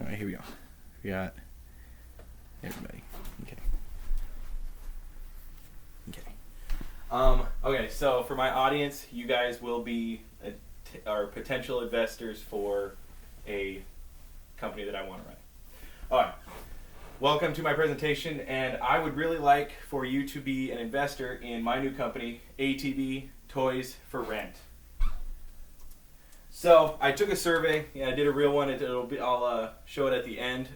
right, here we go. We got everybody. Okay, so for my audience, you guys will be our potential investors for a company that I want to run. All right. Welcome to my presentation, and I would really like for you to be an investor in my new company, ATV Toys for Rent. So I took a survey. I did a real one. I'll show it at the end.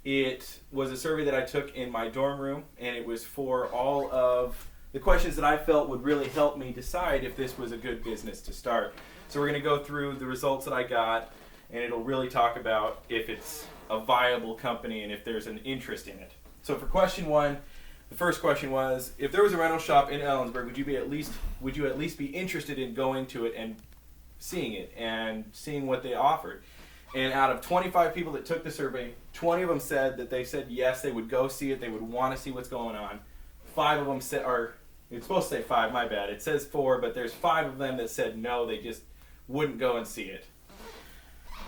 It was a survey that I took in my dorm room, and it was for all of the questions that I felt would really help me decide if this was a good business to start. So we're going to go through the results that I got, and it'll really talk about if it's a viable company and if there's an interest in it. So for question one, the first question was, if there was a rental shop in Ellensburg, would you at least be interested in going to it and seeing it and seeing what they offered? And out of 25 people that took the survey, 20 of them said that they said yes, they would go see it, they would want to see what's going on. 5 of them said, or it's supposed to say 5, my bad. It says 4, but there's 5 of them that said no, they just wouldn't go and see it.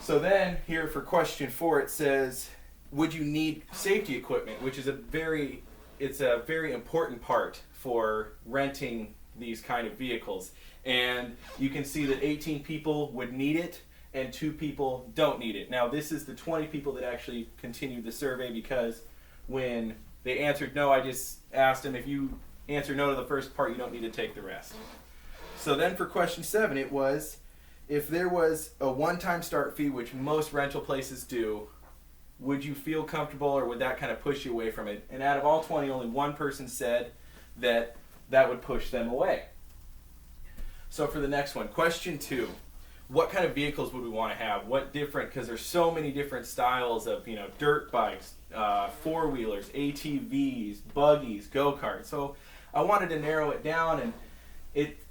So then here for question 4, it says, would you need safety equipment, which is a very important part for renting these kind of vehicles. And you can see that 18 people would need it and 2 people don't need it. Now this is the 20 people that actually continued the survey, because when they answered no, I just asked them, if you answer no to the first part, you don't need to take the rest. So then for question 7, it was, if there was a one-time start fee, which most rental places do, would you feel comfortable, or would that kind of push you away from it? And out of all 20, only 1 person said that would push them away. So for the next one, question 2, what kind of vehicles would we want to have? What different, because there's so many different styles of, dirt bikes, 4-wheelers, ATVs, buggies, go-karts. So I wanted to narrow it down, and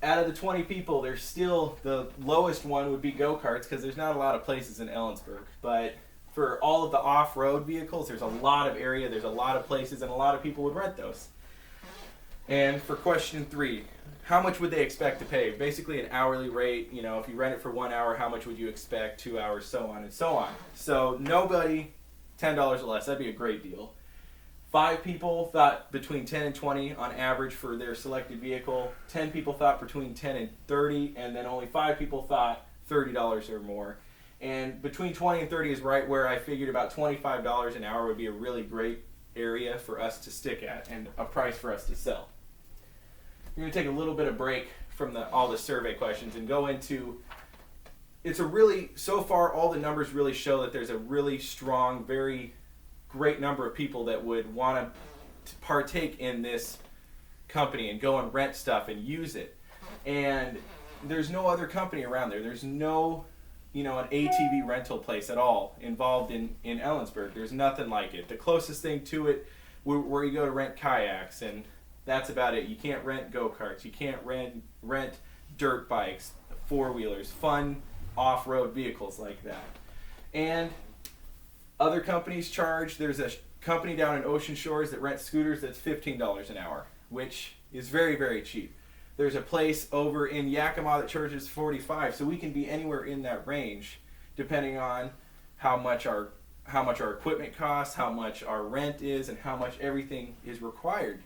out of the 20 people, there's still, the lowest one would be go-karts, because there's not a lot of places in Ellensburg. But for all of the off-road vehicles, there's a lot of area, there's a lot of places, and a lot of people would rent those. And for question 3, how much would they expect to pay? Basically an hourly rate, if you rent it for 1 hour, how much would you expect, 2 hours, so on and so on. So nobody, $10 or less, that'd be a great deal. 5 people thought between 10 and 20 on average for their selected vehicle. 10 people thought between 10 and 30, and then only 5 people thought $30 or more. And between 20 and 30 is right where I figured about $25 an hour would be a really great area for us to stick at, and a price for us to sell. We're going to take a little bit of break from all the survey questions and go into, so far all the numbers really show that there's a really strong, very great number of people that would want to partake in this company and go and rent stuff and use it. And there's no other company around there. There's no, an ATV rental place at all involved in Ellensburg. There's nothing like it. The closest thing to it, where you go to rent kayaks, and that's about it. You can't rent go-karts. You can't rent dirt bikes, 4-wheelers, fun off-road vehicles like that. And other companies charge, there's a company down in Ocean Shores that rents scooters that's $15 an hour, which is very, very cheap. There's a place over in Yakima that charges $45, so we can be anywhere in that range depending on how much our equipment costs, how much our rent is, and how much everything is required.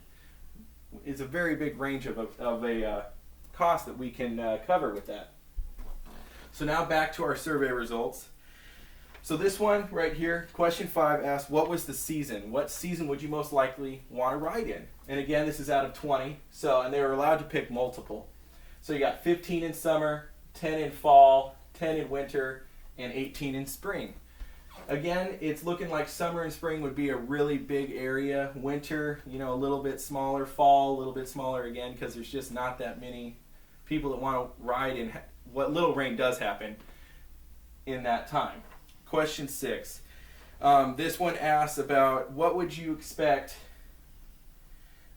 It's a very big range of a cost that we can cover with that. So now back to our survey results. So this one right here, question 5 asks, what was the season? What season would you most likely want to ride in? And again, this is out of 20, and they were allowed to pick multiple. So you got 15 in summer, 10 in fall, 10 in winter, and 18 in spring. Again, it's looking like summer and spring would be a really big area. Winter, a little bit smaller. Fall, a little bit smaller again, because there's just not that many people that want to ride in what little rain does happen in that time. Question 6. This one asks about what would you expect,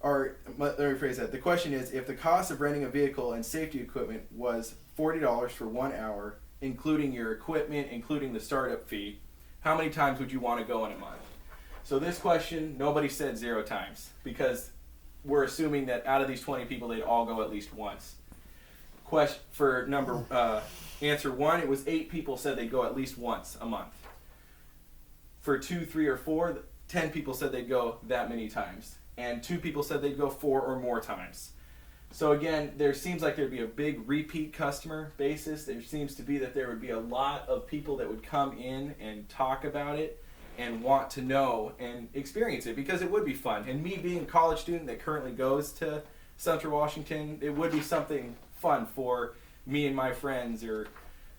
or let me rephrase that. The question is, if the cost of renting a vehicle and safety equipment was $40 for 1 hour, including your equipment, including the startup fee, how many times would you want to go in a month? So this question, nobody said 0 times, because we're assuming that out of these 20 people, they'd all go at least once. Answer 1, it was 8 people said they'd go at least once a month. for 2, 3, or 4, 10 people said they'd go that many times. And 2 people said they'd go 4 or more times. So again, there seems like there'd be a big repeat customer basis. There seems to be that there would be a lot of people that would come in and talk about it and want to know and experience it, because it would be fun. And me being a college student that currently goes to Central Washington, it would be something fun for me and my friends or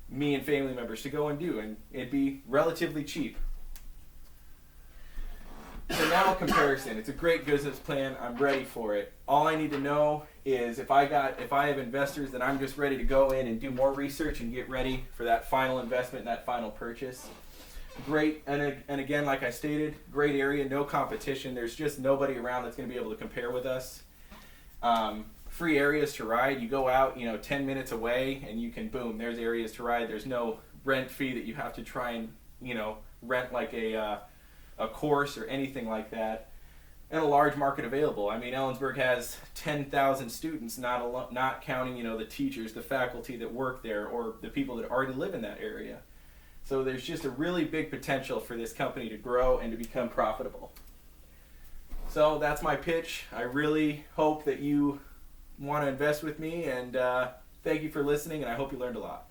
me and family members to go and do, and it'd be relatively cheap. So now a comparison. It's a great business plan. I'm ready for it. All I need to know is if I have investors that I'm just ready to go in and do more research and get ready for that final investment and that final purchase. Great, and again, like I stated, great area, no competition. There's just nobody around that's going to be able to compare with us. Free areas to ride. You go out, 10 minutes away, and you can, boom, there's areas to ride. There's no rent fee that you have to try and, rent like a course or anything like that. And a large market available. I mean, Ellensburg has 10,000 students, not counting, the teachers, the faculty that work there, or the people that already live in that area. So there's just a really big potential for this company to grow and to become profitable. So that's my pitch. I really hope that you want to invest with me, and thank you for listening, and I hope you learned a lot.